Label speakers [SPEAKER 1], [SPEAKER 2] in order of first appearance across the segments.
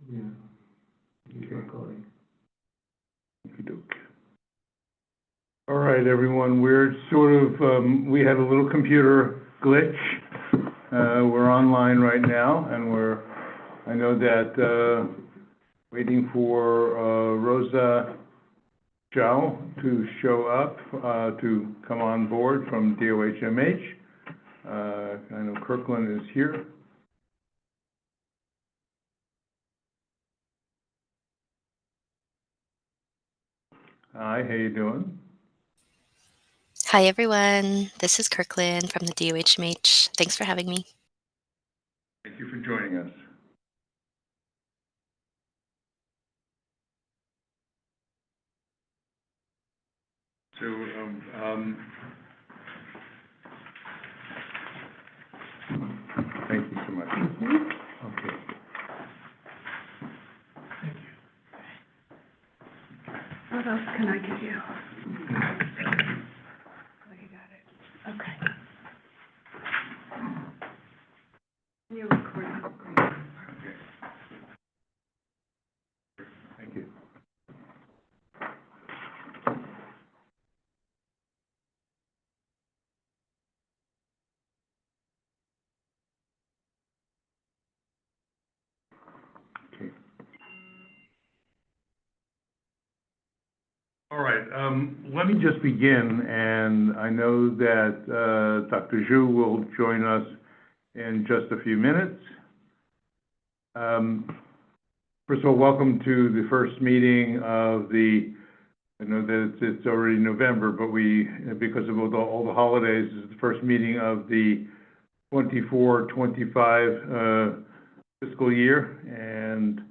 [SPEAKER 1] Yeah. Okay. All right, everyone. We're sort of, we had a little computer glitch. We're online right now, and I know that, waiting for Rosa Chow to show up, to come on board from DOHMH. I know Kirkland is here. Hi, how you doing?
[SPEAKER 2] Hi, everyone. This is Kirkland from the DOHMH. Thanks for having me.
[SPEAKER 1] Thank you for joining us. So, thank you so much. Okay.
[SPEAKER 3] What else can I give you? Oh, you got it. Okay. You're recording. Great.
[SPEAKER 1] Okay. Thank you. Okay. All right, let me just begin, and I know that Dr. Zhu will join us in just a few minutes. First of all, welcome to the first meeting of I know that it's already November, but because of all the holidays, this is the first meeting of the 24-25 fiscal year, and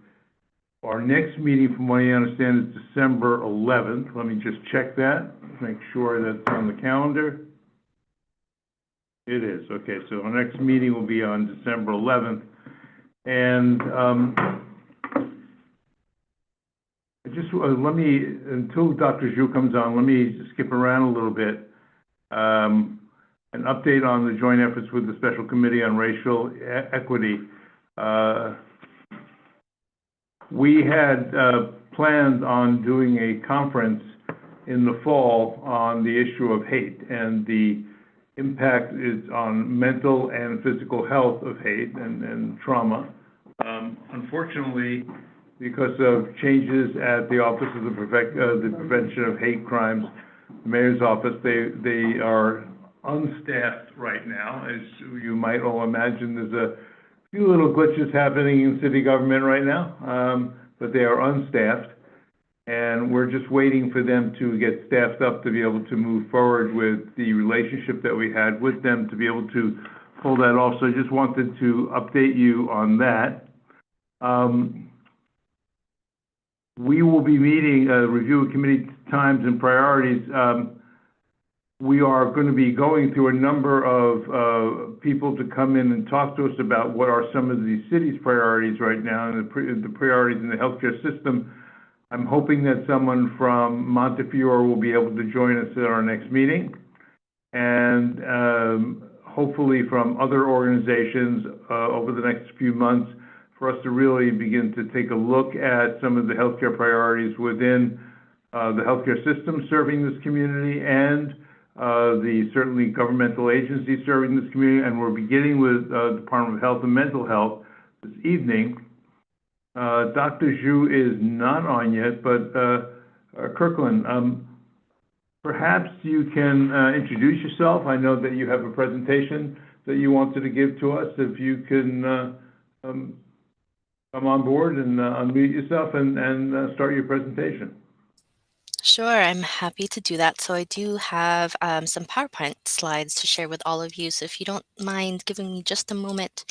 [SPEAKER 1] our next meeting, from what I understand, is December 11th. Let me just check that, make sure that's on the calendar. It is, okay, so our next meeting will be on December 11th. And until Dr. Zhu comes on, let me skip around a little bit. An update on the joint efforts with the Special Committee on Racial Equity. We had plans on doing a conference in the fall on the issue of hate and the impact is on mental and physical health of hate and trauma. Unfortunately, because of changes at the Office of the Prevention of Hate Crimes, the Mayor's Office, they are unstaffed right now. As you might all imagine, there's a few little glitches happening in city government right now, but they are unstaffed. And we're just waiting for them to get staffed up to be able to move forward with the relationship that we had with them to be able to pull that off. So I just wanted to update you on that. We will be meeting a review of committee times and priorities. We are going to be going through a number of people to come in and talk to us about what are some of the city's priorities right now and the priorities in the healthcare system. I'm hoping that someone from Montefiore will be able to join us at our next meeting, and hopefully from other organizations over the next few months for us to really begin to take a look at some of the healthcare priorities within the healthcare system serving this community and the certainly governmental agencies serving this community. And we're beginning with Department of Health and Mental Health this evening. Dr. Zhu is not on yet, but Kirkland, perhaps you can introduce yourself. I know that you have a presentation that you wanted to give to us. If you can come on board and unmute yourself and start your presentation.
[SPEAKER 2] Sure, I'm happy to do that. So I do have some PowerPoint slides to share with all of you. So if you don't mind giving me just a moment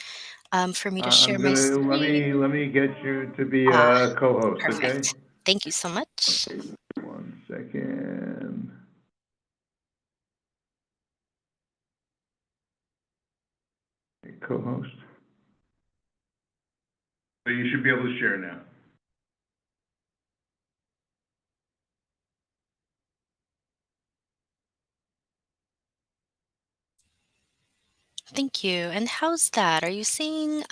[SPEAKER 2] for me to share my screen.
[SPEAKER 1] Let me get you to be
[SPEAKER 2] Ah,
[SPEAKER 1] a co-host, okay?
[SPEAKER 2] perfect. Thank you so much.
[SPEAKER 1] Okay, 1 second. Co-host. So you should be able to share now.
[SPEAKER 2] Thank you. And how's that? Are you seeing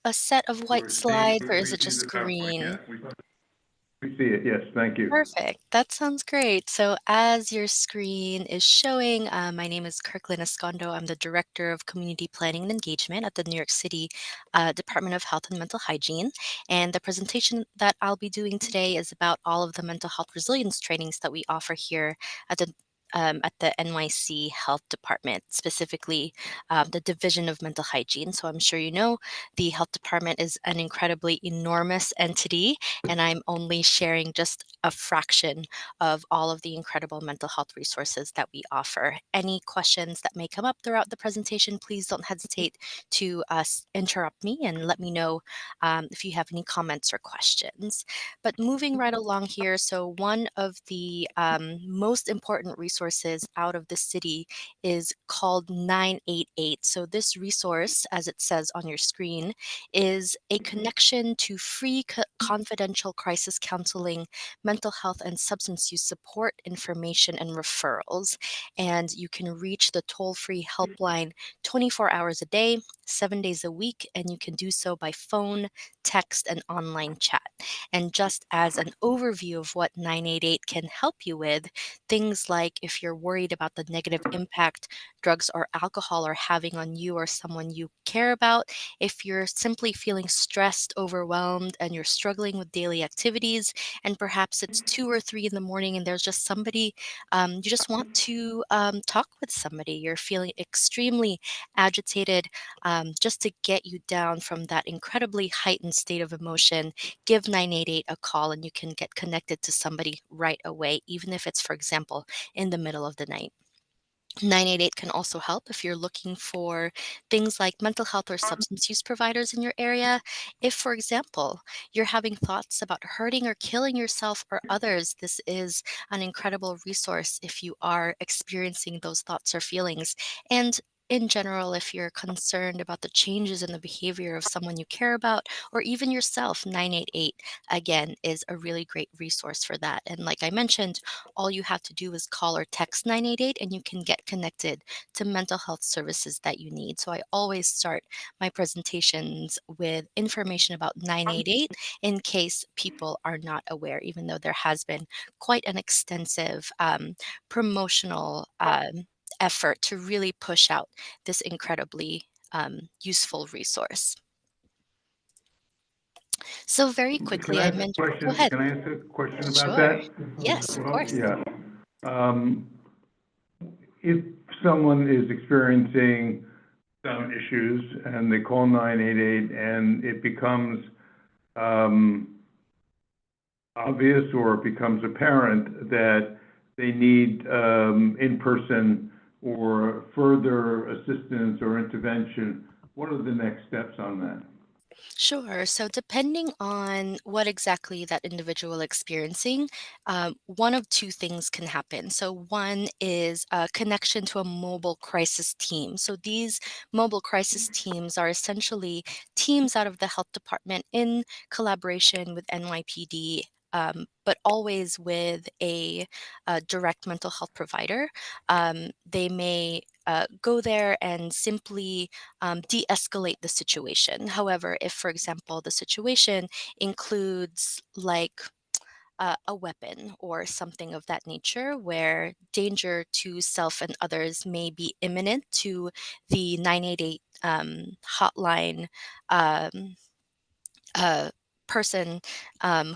[SPEAKER 2] a set of
[SPEAKER 1] Or
[SPEAKER 2] white
[SPEAKER 1] it's
[SPEAKER 2] slides, or
[SPEAKER 1] we
[SPEAKER 2] is it
[SPEAKER 1] see the
[SPEAKER 2] just
[SPEAKER 1] PowerPoint,
[SPEAKER 2] green?
[SPEAKER 1] yeah. We see it, yes, thank you.
[SPEAKER 2] Perfect. That sounds great. So as your screen is showing, my name is Kirkland Escondo. I'm the Director of Community Planning and Engagement at the New York City Department of Health and Mental Hygiene. And the presentation that I'll be doing today is about all of the mental health resilience trainings that we offer here at the NYC Health Department, specifically the Division of Mental Hygiene. So I'm sure you know the Health Department is an incredibly enormous entity, and I'm only sharing just a fraction of all of the incredible mental health resources that we offer. Any questions that may come up throughout the presentation, please don't hesitate to interrupt me and let me know if you have any comments or questions. But moving right along here, so one of the most important resources out of the city is called 988. So this resource, as it says on your screen, is a connection to free confidential crisis counseling, mental health and substance use support information and referrals. And you can reach the toll-free helpline 24 hours a day, 7 days a week, and you can do so by phone, text, and online chat. And just as an overview of what 988 can help you with, things like if you're worried about the negative impact drugs or alcohol are having on you or someone you care about, if you're simply feeling stressed, overwhelmed, and you're struggling with daily activities, and perhaps it's 2 or 3 in the morning and there's just somebody, you just want to talk with somebody, you're feeling extremely agitated, just to get you down from that incredibly heightened state of emotion, give 988 a call and you can get connected to somebody right away, even if it's, for example, in the middle of the night. 988 can also help if you're looking for things like mental health or substance use providers in your area. If, for example, you're having thoughts about hurting or killing yourself or others, this is an incredible resource if you are experiencing those thoughts or feelings. And in general, if you're concerned about the changes in the behavior of someone you care about, or even yourself, 988 again is a really great resource for that. And like I mentioned, all you have to do is call or text 988 and you can get connected to mental health services that you need. So I always start my presentations with information about 988 in case people are not aware, even though there has been quite an extensive promotional effort to really push out this incredibly useful resource. So very
[SPEAKER 1] Can
[SPEAKER 2] quickly,
[SPEAKER 1] I
[SPEAKER 2] I
[SPEAKER 1] ask a
[SPEAKER 2] mentioned, go
[SPEAKER 1] question?
[SPEAKER 2] ahead.
[SPEAKER 1] Can I ask a question about
[SPEAKER 2] Sure.
[SPEAKER 1] that?
[SPEAKER 2] Yes, of
[SPEAKER 1] Well,
[SPEAKER 2] course.
[SPEAKER 1] yeah. If someone is experiencing some issues and they call 988 and it becomes obvious or it becomes apparent that they need in-person or further assistance or intervention, what are the next steps on that?
[SPEAKER 2] Sure. So, depending on what exactly that individual experiencing, one of two things can happen. So, one is a connection to a mobile crisis team. So, these mobile crisis teams are essentially teams out of the health department in collaboration with NYPD. But always with a direct mental health provider. They may go there and simply de-escalate the situation. However, if, for example, the situation includes like a weapon or something of that nature where danger to self and others may be imminent to the 988 hotline um, uh, person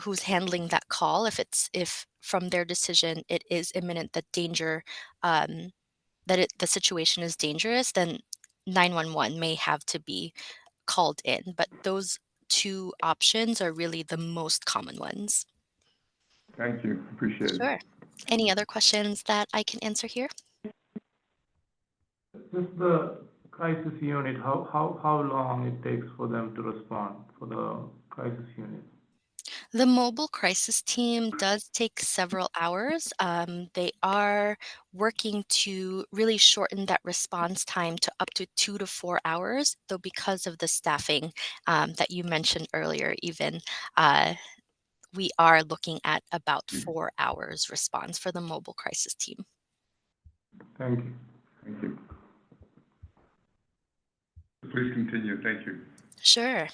[SPEAKER 2] who's handling that call, if from their decision it is imminent that danger um, the situation is dangerous, then 911 may have to be called in, but those 2 options are really the most common ones.
[SPEAKER 1] Thank you, appreciate it.
[SPEAKER 2] Sure. Any other questions that I can answer here?
[SPEAKER 4] Just the crisis unit, how long it takes for them to respond for the crisis unit?
[SPEAKER 2] The mobile crisis team does take several hours. They are working to really shorten that response time to up to 2 to 4 hours, though because of the staffing that you mentioned earlier, even uh, we are looking at about 4 hours response for the mobile crisis team.
[SPEAKER 4] Thank you.
[SPEAKER 1] Thank you. Please continue, thank you.
[SPEAKER 2] Sure.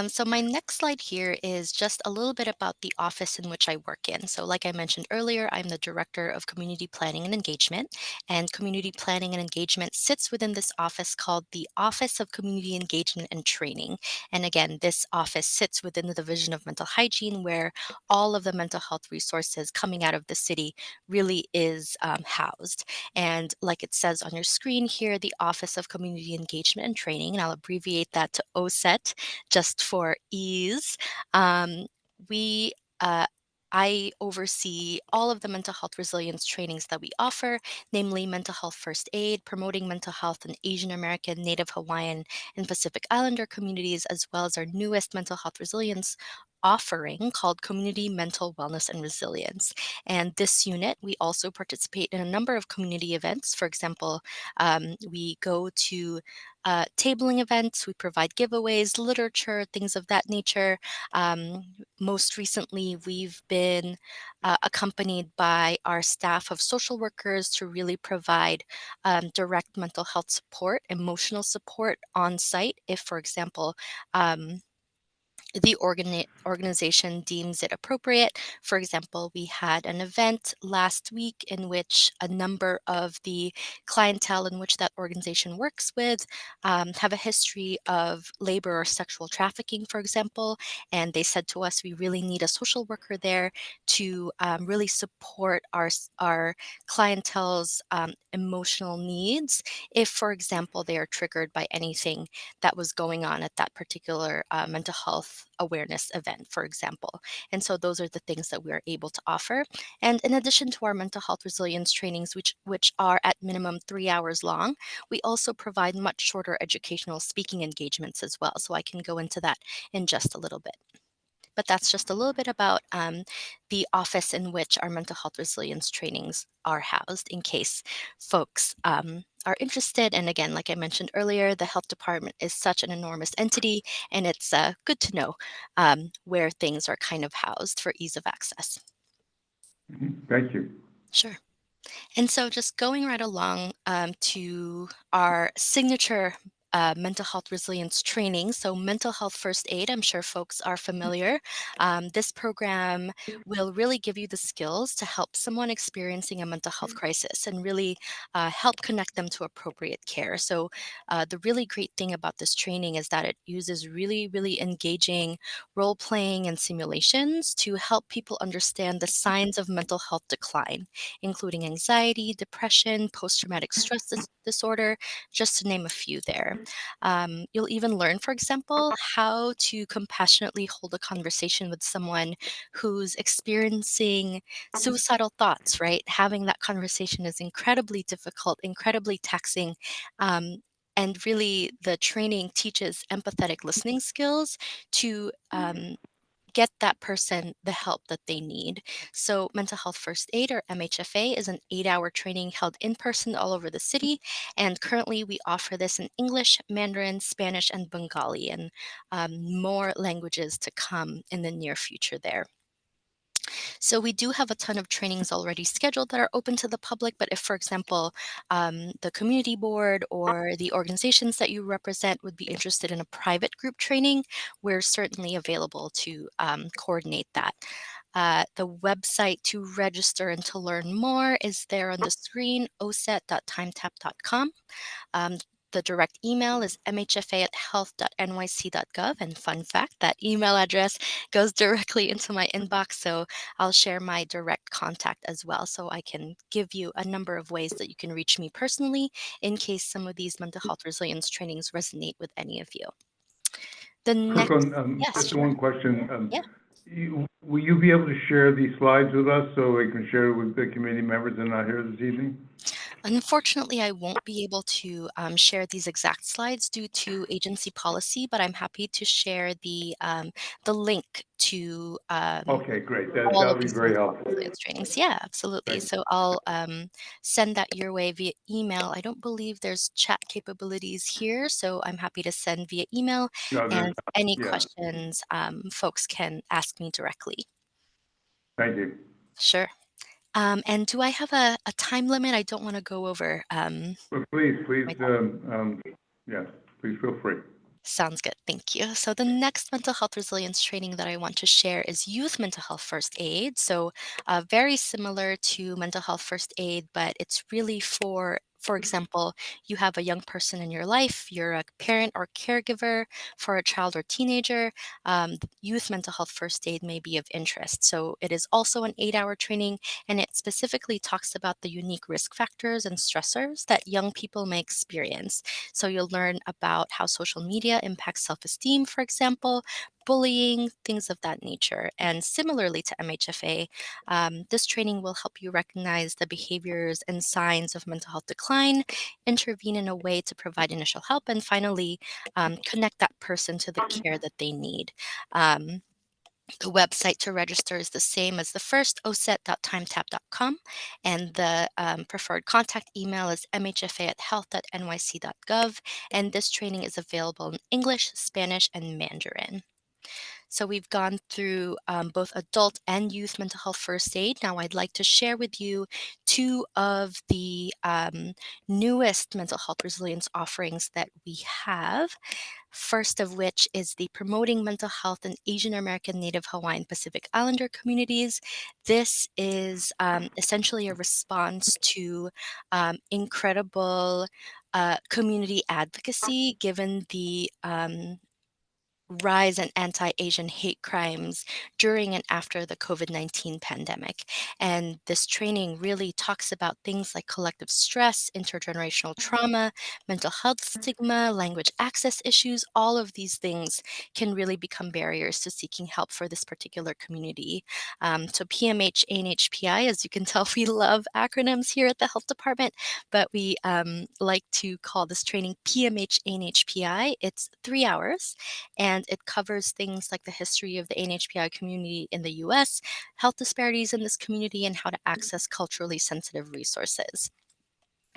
[SPEAKER 2] So my next slide here is just a little bit about the office in which I work in. So like I mentioned earlier, I'm the Director of Community Planning and Engagement, and Community Planning and Engagement sits within this office called the Office of Community Engagement and Training. And again, this office sits within the Division of Mental Hygiene, where all of the mental health resources coming out of the city really is housed. And like it says on your screen here, the Office of Community Engagement and Training, and I'll abbreviate that to OSET just for ease. Um, we I oversee all of the mental health resilience trainings that we offer, namely mental health first aid, promoting mental health in Asian American, Native Hawaiian, and Pacific Islander communities, as well as our newest mental health resilience offering called Community Mental Wellness and Resilience. And this unit, we also participate in a number of community events. For example, we go to tabling events, we provide giveaways, literature, things of that nature. Most recently, we've been accompanied by our staff of social workers to really provide direct mental health support, emotional support on site. If, for example, the organization deems it appropriate. For example, we had an event last week in which a number of the clientele in which that organization works with have a history of labor or sexual trafficking, for example. And they said to us, we really need a social worker there to really support our clientele's emotional needs if, for example, they are triggered by anything that was going on at that particular mental health awareness event, for example. And so those are the things that we are able to offer. And in addition to our mental health resilience trainings, which are at minimum 3 hours long, we also provide much shorter educational speaking engagements as well. So I can go into that in just a little bit. But that's just a little bit about the office in which our mental health resilience trainings are housed in case folks are interested. And again, like I mentioned earlier, the health department is such an enormous entity, and it's good to know where things are kind of housed for ease of access.
[SPEAKER 1] Thank you.
[SPEAKER 2] Sure. And so just going right along to our signature mental health resilience training. So mental health first aid, I'm sure folks are familiar. This program will really give you the skills to help someone experiencing a mental health crisis and really help connect them to appropriate care. So the really great thing about this training is that it uses really, really engaging role playing and simulations to help people understand the signs of mental health decline, including anxiety, depression, post traumatic stress disorder, just to name a few there. You'll even learn, for example, how to compassionately hold a conversation with someone who's experiencing suicidal thoughts, right? Having that conversation is incredibly difficult, incredibly taxing. And really, the training teaches empathetic listening skills to get that person the help that they need. So, Mental Health First Aid, or MHFA, is an 8 hour training held in person all over the city. And currently, we offer this in English, Mandarin, Spanish, and Bengali, and more languages to come in the near future there. So we do have a ton of trainings already scheduled that are open to the public, but if, for example, the community board or the organizations that you represent would be interested in a private group training, we're certainly available to coordinate that. The website to register and to learn more is there on the screen, oset.timetap.com. Um, the direct email is mhfa@health.nyc.gov. And fun fact, that email address goes directly into my inbox. So I'll share my direct contact as well. So I can give you a number of ways that you can reach me personally in case some of these mental health resilience trainings resonate with any of you. The
[SPEAKER 1] Quick
[SPEAKER 2] next,
[SPEAKER 1] one,
[SPEAKER 2] yes,
[SPEAKER 1] just
[SPEAKER 2] sure.
[SPEAKER 1] one question.
[SPEAKER 2] Yeah.
[SPEAKER 1] Will you be able to share these slides with us so we can share it with the committee members that are not here this evening?
[SPEAKER 2] Unfortunately, I won't be able to share these exact slides due to agency policy, but I'm happy to share the link to
[SPEAKER 1] Okay, great. That
[SPEAKER 2] all of
[SPEAKER 1] would be
[SPEAKER 2] these
[SPEAKER 1] very
[SPEAKER 2] mental health
[SPEAKER 1] helpful.
[SPEAKER 2] resilience trainings. Yeah, absolutely.
[SPEAKER 1] Thank you.
[SPEAKER 2] So I'll send that your way via email. I don't believe there's chat capabilities here, so I'm happy to send via email.
[SPEAKER 1] No, there's
[SPEAKER 2] And any
[SPEAKER 1] yeah,
[SPEAKER 2] questions, folks can ask me directly.
[SPEAKER 1] thank you.
[SPEAKER 2] Sure. And do I have a time limit? I don't want to go over
[SPEAKER 1] But please,
[SPEAKER 2] my time.
[SPEAKER 1] yes, please feel free.
[SPEAKER 2] Sounds good. Thank you. So, the next mental health resilience training that I want to share is youth mental health first aid. So, very similar to mental health first aid, but it's really for example, you have a young person in your life, you're a parent or caregiver for a child or teenager, youth mental health first aid may be of interest. So, it is also an 8-hour training, and it specifically talks about the unique risk factors and stressors that young people may experience. So you'll learn about how social media impacts self esteem, for example, bullying, things of that nature. And similarly to MHFA, this training will help you recognize the behaviors and signs of mental health decline, intervene in a way to provide initial help, and finally, connect that person to the care that they need. Um, the website to register is the same as the first, oset.timetap.com, and the preferred contact email is mhfa@health.nyc.gov, and this training is available in English, Spanish, and Mandarin. So we've gone through both adult and youth mental health first aid. Now I'd like to share with you two of the newest mental health resilience offerings that we have. First of which is the Promoting Mental Health in Asian American, Native Hawaiian, Pacific Islander Communities. This is essentially a response to incredible community advocacy given the rise in anti-Asian hate crimes during and after the COVID-19 pandemic. And this training really talks about things like collective stress, intergenerational trauma, mental health stigma, language access issues. All of these things can really become barriers to seeking help for this particular community. So PMH, ANHPI, as you can tell, we love acronyms here at the health department, but we like to call this training PMH, ANHPI. It's 3 hours, and it covers things like the history of the NHPI community in the US, health disparities in this community, and how to access culturally sensitive resources.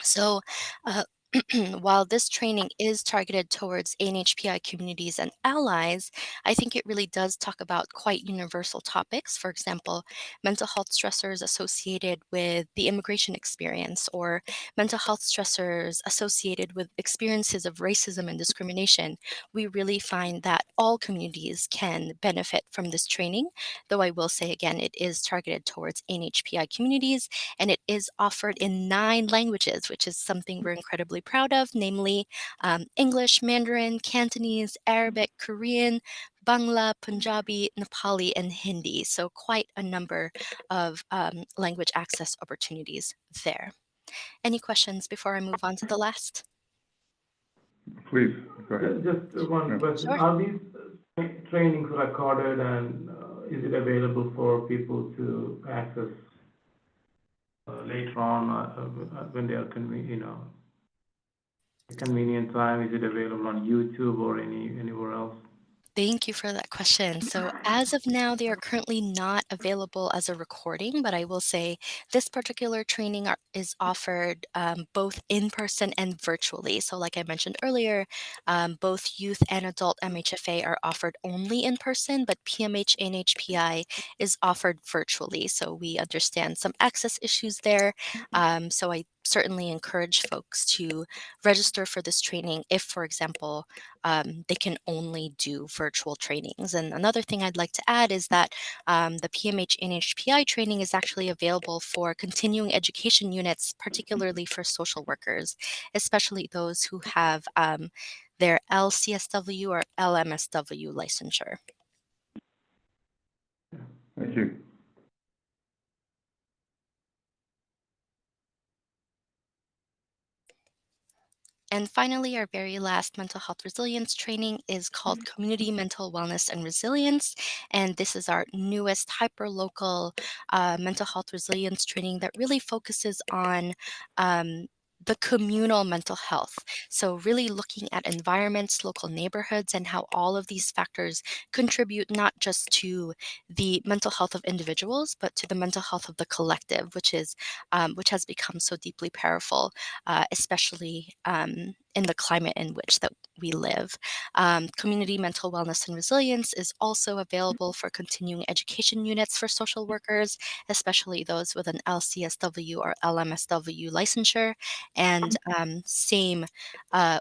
[SPEAKER 2] So, uh, while this training is targeted towards ANHPI communities and allies, I think it really does talk about quite universal topics. For example, mental health stressors associated with the immigration experience, or mental health stressors associated with experiences of racism and discrimination. We really find that all communities can benefit from this training, though I will say again, it is targeted towards ANHPI communities, and it is offered in 9 languages, which is something we're incredibly proud of, namely English, Mandarin, Cantonese, Arabic, Korean, Bangla, Punjabi, Nepali, and Hindi. So quite a number of language access opportunities there. Any questions before I move on to the last?
[SPEAKER 1] Please, go ahead.
[SPEAKER 4] Just one
[SPEAKER 1] Yeah.
[SPEAKER 4] question.
[SPEAKER 2] Sure.
[SPEAKER 4] Are these trainings recorded, and is it available for people to access later on when they are convenient time? Is it available on YouTube or anywhere else?
[SPEAKER 2] Thank you for that question. So, as of now, they are currently not available as a recording, but I will say this particular training is offered both in person and virtually. So, like I mentioned earlier, both youth and adult MHFA are offered only in person, but PMH and HPI is offered virtually. So, we understand some access issues there. So, I certainly encourage folks to register for this training if, for example, they can only do virtual trainings. And another thing I'd like to add is that the PMH NHPI training is actually available for continuing education units, particularly for social workers, especially those who have their LCSW or LMSW licensure.
[SPEAKER 1] Thank you.
[SPEAKER 2] And finally, our very last mental health resilience training is called Community Mental Wellness and Resilience. And this is our newest hyper-local mental health resilience training that really focuses on the communal mental health. So really looking at environments, local neighborhoods, and how all of these factors contribute not just to the mental health of individuals, but to the mental health of the collective, which has become so deeply powerful, especially in the climate in which that we live. Community mental wellness and resilience is also available for continuing education units for social workers, especially those with an LCSW or LMSW licensure, and same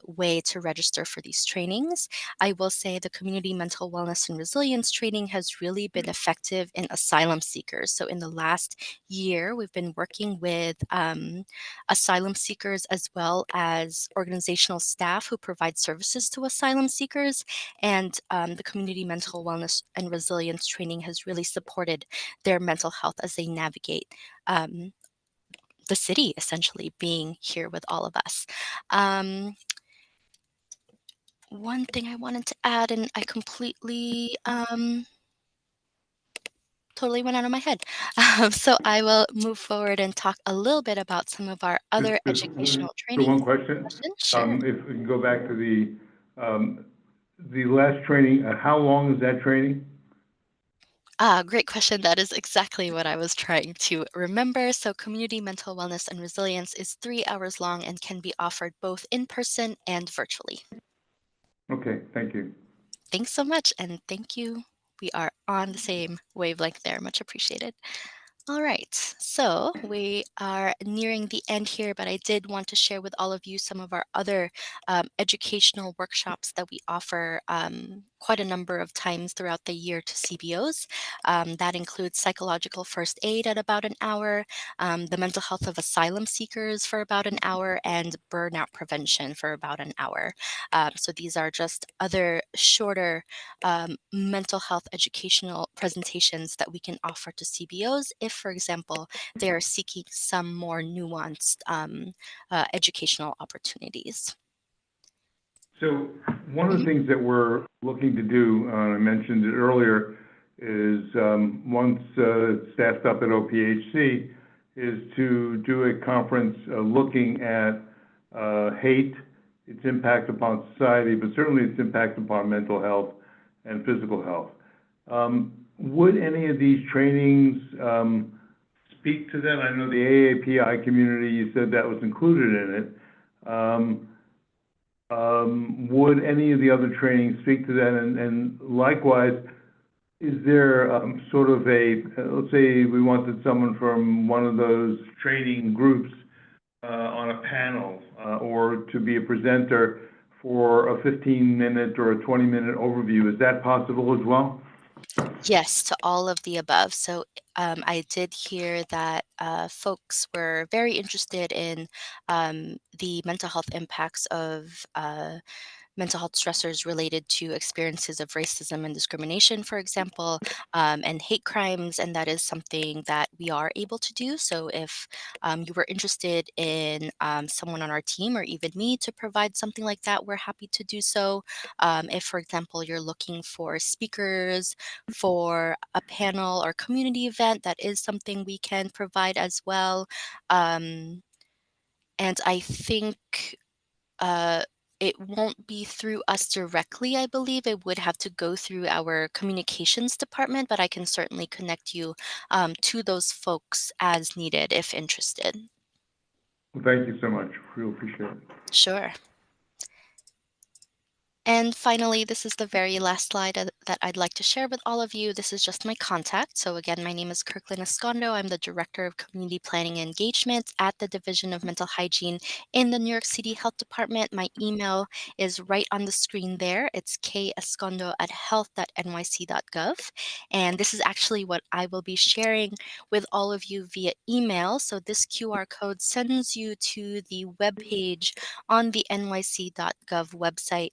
[SPEAKER 2] way to register for these trainings. I will say the community mental wellness and resilience training has really been effective in asylum seekers. So in the last year, we've been working with asylum seekers as well as organizational staff who provide services to asylum seekers. And the community mental wellness and resilience training has really supported their mental health as they navigate the city, essentially being here with all of us. One thing I wanted to add, and I completely totally went out of my head. So I will move forward and talk a little bit about some of our other educational
[SPEAKER 1] So one
[SPEAKER 2] trainings.
[SPEAKER 1] question.
[SPEAKER 2] Sure.
[SPEAKER 1] If we can go back to the last training, how long is that training?
[SPEAKER 2] Great question. That is exactly what I was trying to remember. So community mental wellness and resilience is 3 hours long and can be offered both in person and virtually.
[SPEAKER 1] Okay, thank you.
[SPEAKER 2] Thanks so much, and thank you. We are on the same wavelength there. Much appreciated. All right, so we are nearing the end here, but I did want to share with all of you some of our other educational workshops that we offer quite a number of times throughout the year to CBOs. That includes psychological first aid at about an hour, the mental health of asylum seekers for about an hour, and burnout prevention for about an hour. So these are just other shorter mental health educational presentations that we can offer to CBOs if, for example, they are seeking some more nuanced educational opportunities.
[SPEAKER 1] So one of the things that we're looking to do, I mentioned it earlier, is once staffed up at OPHC, is to do a conference looking at hate, its impact upon society, but certainly its impact upon mental health and physical health. Would any of these trainings speak to that? I know the AAPI community, you said that was included in it. Would any of the other trainings speak to that? And likewise, is there sort of a, let's say we wanted someone from one of those training groups on a panel or to be a presenter for a 15-minute or a 20-minute overview. Is that possible as well?
[SPEAKER 2] Yes, to all of the above. So I did hear that folks were very interested in the mental health impacts of mental health stressors related to experiences of racism and discrimination, for example, and hate crimes. And that is something that we are able to do. So if you were interested in someone on our team or even me to provide something like that, we're happy to do so. If, for example, you're looking for speakers for a panel or community event, that is something we can provide as well. And I think uh, it won't be through us directly, I believe. It would have to go through our communications department, but I can certainly connect you to those folks as needed if interested.
[SPEAKER 1] Well, thank you so much. Really appreciate it.
[SPEAKER 2] Sure. And finally, this is the very last slide that I'd like to share with all of you. This is just my contact. So again, my name is Kirkland Escondo. I'm the Director of Community Planning and Engagement at the Division of Mental Hygiene in the New York City Health Department. My email is right on the screen there. It's kescondo@health.nyc.gov. And this is actually what I will be sharing with all of you via email. So this QR code sends you to the webpage on the nyc.gov website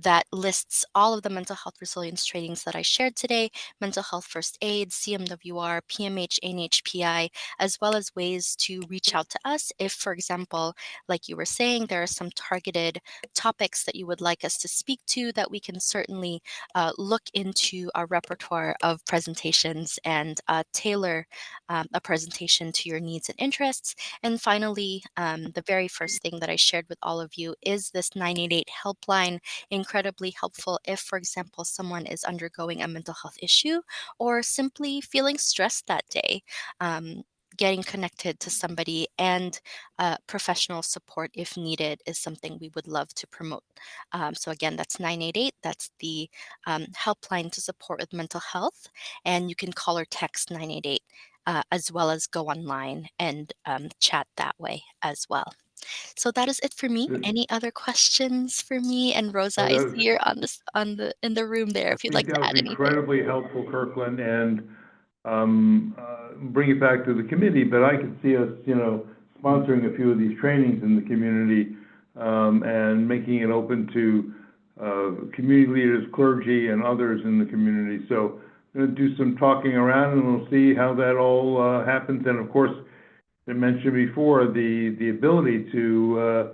[SPEAKER 2] that lists all of the mental health resilience trainings that I shared today, mental health first aid, CMWR, PMH, NHPI, as well as ways to reach out to us if, for example, like you were saying, there are some targeted topics that you would like us to speak to that we can certainly look into our repertoire of presentations and tailor a presentation to your needs and interests. And finally, the very first thing that I shared with all of you is this 988 helpline, incredibly helpful if, for example, someone is undergoing a mental health issue or simply feeling stressed that day. getting connected to somebody and professional support if needed is something we would love to promote. So again, that's 988. That's the helpline to support with mental health. And you can call or text 988 as well as go online and chat that way as well. So that is it for me.
[SPEAKER 1] Good.
[SPEAKER 2] Any other questions for me? And Rosa, I
[SPEAKER 1] That was-
[SPEAKER 2] see you're on this in the room there. If
[SPEAKER 1] I
[SPEAKER 2] you'd
[SPEAKER 1] think
[SPEAKER 2] like to
[SPEAKER 1] that was
[SPEAKER 2] add anything.
[SPEAKER 1] incredibly helpful, Kirkland, and bring it back to the committee, but I could see us, sponsoring a few of these trainings in the community, and making it open to community leaders, clergy, and others in the community. So we're going to do some talking around, and we'll see how that all happens. And of course, I mentioned before, the ability to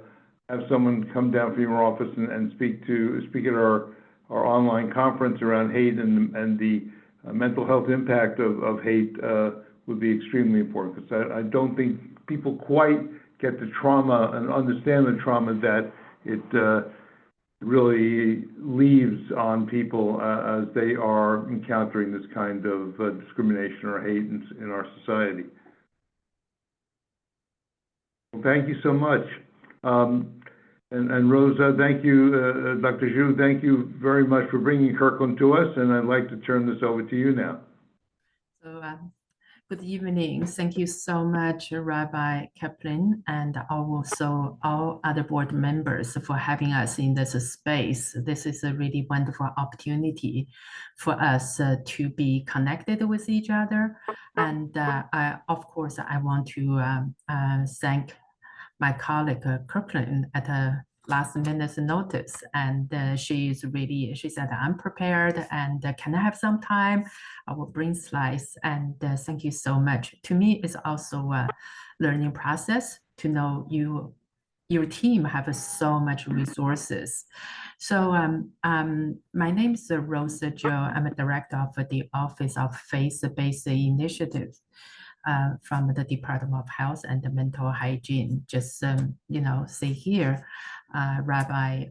[SPEAKER 1] have someone come down from your office and speak at our online conference around hate and the mental health impact of hate would be extremely important, because I don't think people quite get the trauma and understand the trauma that it really leaves on people as they are encountering this kind of discrimination or hate in our society. Well, thank you so much. And Rosa, thank you, Dr. Zhu, thank you very much for bringing Kirkland to us, and I'd like to turn this over to you now.
[SPEAKER 5] So, good evening. Thank you so much, Rabbi Kaplan, and also all other board members for having us in this space. This is a really wonderful opportunity for us to be connected with each other. And of course, I want to thank my colleague Kirkland at a last minute notice, and she said, I'm prepared and can I have some time? I will bring slides, and thank you so much. To me, it's also a learning process to know your team have so much resources. So my name is Rosa Zhou. I'm a director of the Office of Faith-Based Initiatives from the Department of Health and Mental Hygiene. Just, see here, Rabbi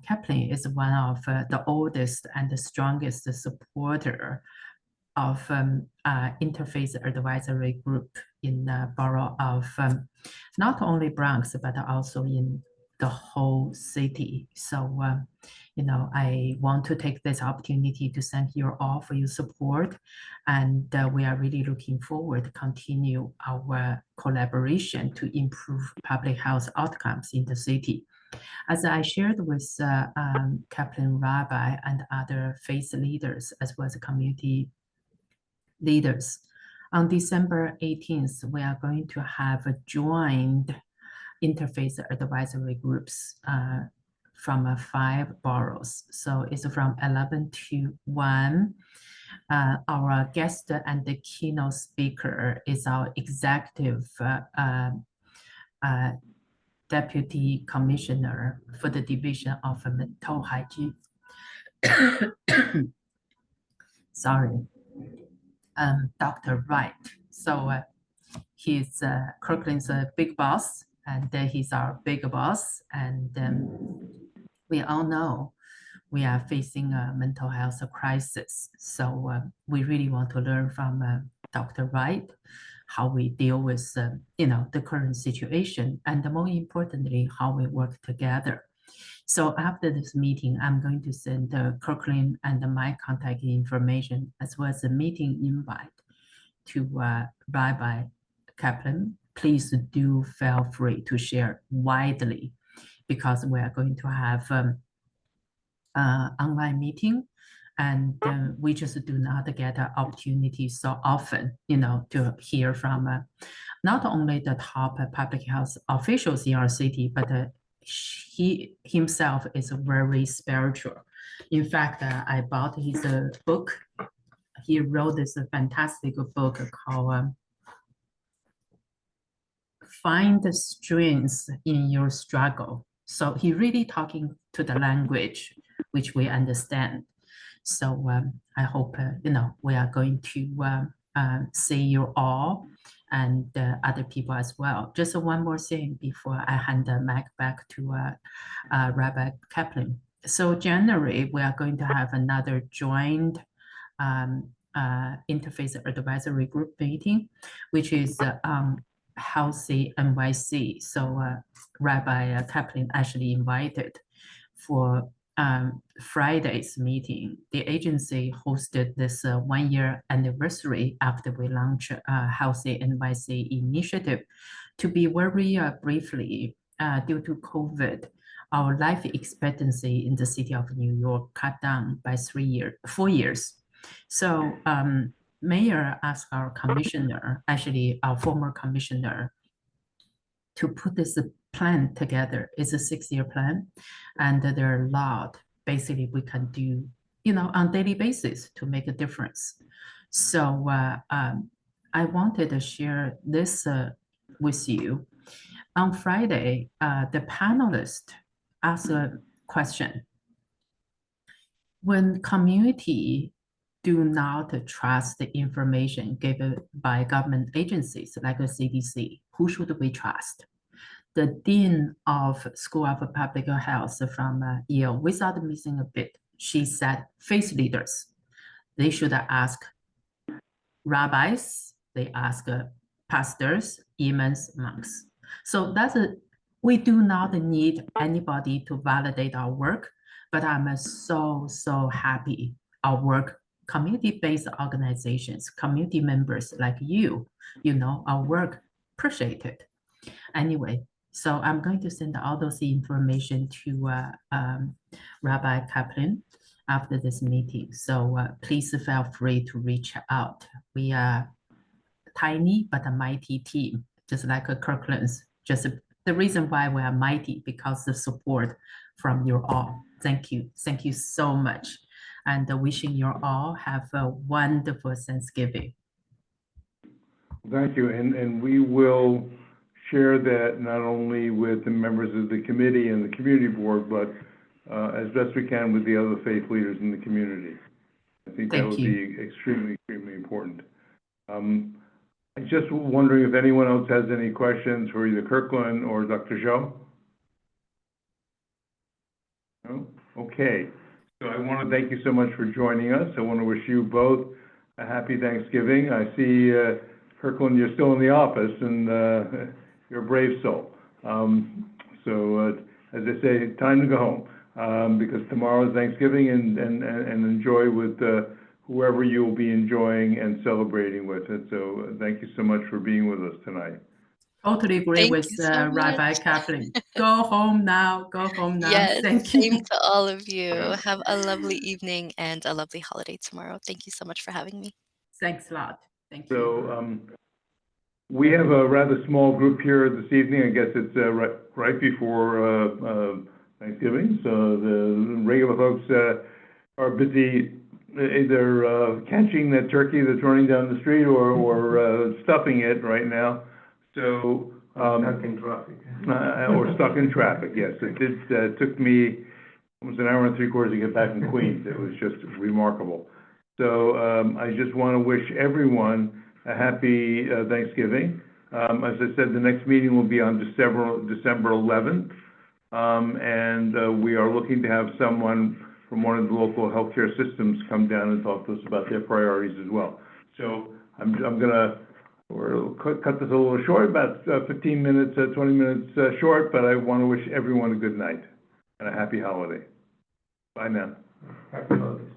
[SPEAKER 5] Kaplan is one of the oldest and the strongest supporter of Interfaith Advisory Group in the borough of not only Bronx, but also in the whole city. So, I want to take this opportunity to thank you all for your support. And we are really looking forward to continue our collaboration to improve public health outcomes in the city. As I shared with Kaplan Rabbi and other faith leaders, as well as community leaders, on December 18th, we are going to have a joined interfaith advisory groups from 5 boroughs. So it's from 11 to 1. Our guest and the keynote speaker is our executive deputy commissioner for the Division of Mental Hygiene. Sorry, Dr. Wright. So he's Kirkland's big boss, and he's our big boss. And we all know we are facing a mental health crisis. So we really want to learn from Dr. Wright how we deal with the current situation, and more importantly, how we work together. So after this meeting, I'm going to send Kirkland and my contact information as well as a meeting invite to Rabbi Kaplan. Please do feel free to share widely, because we are going to have online meeting, and we just do not get an opportunity so often, to hear from not only the top public health officials in our city, but he himself is very spiritual. In fact, I bought his book. He wrote this fantastic book called Find the Strengths in Your Struggle. So he really talking to the language which we understand. So I hope, we are going to see you all and other people as well. Just one more thing before I hand the mic back to Rabbi Kaplan. So January, we are going to have another joint Interfaith Advisory Group meeting, which is Healthy NYC. So Rabbi Kaplan actually invited for Friday's meeting. The agency hosted this 1-year anniversary after we launched Healthy NYC initiative. To be very briefly, due to COVID, our life expectancy in the city of New York cut down by 4 years. So mayor asked our commissioner, actually our former commissioner, to put this plan together. It's a 6-year plan, and there are a lot basically we can do, on a daily basis to make a difference. So I wanted to share this with you. On Friday, the panelists asked a question. When community do not trust the information given by government agencies like the CDC, who should we trust? The Dean of School of Public Health from Yale, without missing a bit, she said faith leaders, they should ask rabbis, they ask pastors, imams, monks. So we do not need anybody to validate our work, but I'm so happy our work, community-based organizations, community members like you, our work appreciated. Anyway, so I'm going to send all those information to Rabbi Kaplan after this meeting. So please feel free to reach out. We are tiny but a mighty team, just like Kirkland's. Just the reason why we are mighty, because the support from you all. Thank you so much, and wishing you all have a wonderful Thanksgiving.
[SPEAKER 1] Thank you, and we will share that not only with the members of the committee and the community board, but as best we can with the other faith leaders in the community. I think that would be extremely important. I'm just wondering if anyone else has any questions for either Kirkland or Dr. Zhou? No? Okay. So I want to thank you so much for joining us. I want to wish you both a happy Thanksgiving. I see, Kirkland, you're still in the office, and you're a brave soul. So as I say, time to go home, because tomorrow is Thanksgiving, and enjoy with whoever you will be enjoying and celebrating with it. So thank you so much for being with us tonight.
[SPEAKER 5] Totally agree with Rabbi Kaplan. Go home now. Go home now.
[SPEAKER 2] Yes,
[SPEAKER 5] Thank you.
[SPEAKER 2] same to all of you. Have a lovely evening and a lovely holiday tomorrow. Thank you so much for having me.
[SPEAKER 5] Thanks a lot. Thank you.
[SPEAKER 1] So we have a rather small group here this evening. I guess it's right before Thanksgiving. So the regular folks are busy either catching that turkey that's running down the street or stuffing it right now. So
[SPEAKER 4] stuck in traffic.
[SPEAKER 1] Or stuck in traffic, yes. It took me almost an hour and 3/4 to get back from Queens. It was just remarkable. So I just want to wish everyone a happy Thanksgiving. As I said, the next meeting will be on December 11th. And we are looking to have someone from one of the local healthcare systems come down and talk to us about their priorities as well. So we'll cut this a little short, about 15 minutes, 20 minutes short, but I want to wish everyone a good night and a happy holiday. Bye now.
[SPEAKER 4] Happy holidays.